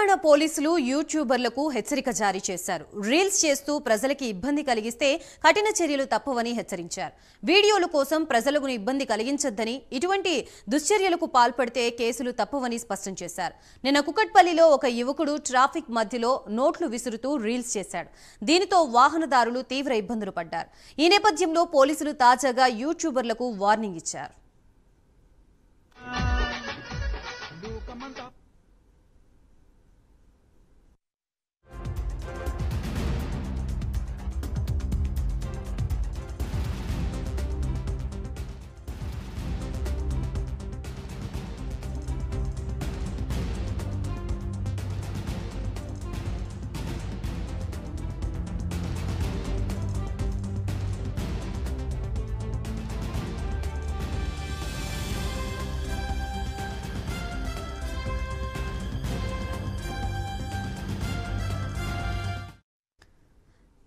తెలంగాణ పోలీసులు యూట్యూబర్లకు హెచ్చరిక జారీ చేశారు. రీల్స్ చేస్తూ ప్రజలకు ఇబ్బంది కలిగిస్తే కఠిన చర్యలు తప్పవని హెచ్చరించారు. వీడియోల కోసం ప్రజలకు ఇబ్బంది కలిగించొద్దని, ఇటువంటి దుశ్చర్యలకు పాల్పడితే కేసులు తప్పవని స్పష్టం చేశారు. నిన్న కుకట్పల్లిలో ఒక యువకుడు ట్రాఫిక్ మధ్యలో నోట్లు విసురుతూ రీల్స్ చేశాడు. దీనితో వాహనదారులు తీవ్ర ఇబ్బందులు పడ్డారు. ఈ నేపథ్యంలో పోలీసులు తాజాగా యూట్యూబర్లకు వార్నింగ్ ఇచ్చారు.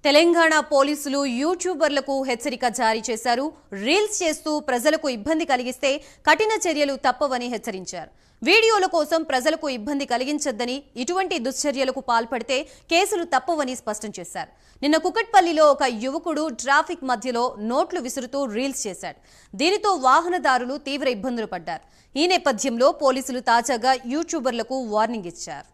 తెలంగాణ పోలీసులు యూట్యూబర్లకు హెచ్చరిక జారీ చేశారు. రీల్స్ చేస్తూ ప్రజలకు ఇబ్బంది కలిగిస్తే కఠిన చర్యలు తప్పవని హెచ్చరించారు. వీడియోల కోసం ప్రజలకు ఇబ్బంది కలిగించొద్దని, ఇటువంటి దుశ్చర్యలకు పాల్పడితే కేసులు తప్పవని స్పష్టం చేశారు. నిన్న కుకట్పల్లిలో ఒక యువకుడు ట్రాఫిక్ మధ్యలో నోట్లు విసురుతూ రీల్స్ చేశాడు. దీనితో వాహనదారులు తీవ్ర ఇబ్బందులు పడ్డారు. ఈ నేపథ్యంలో పోలీసులు తాజాగా యూట్యూబర్లకు వార్నింగ్ ఇచ్చారు.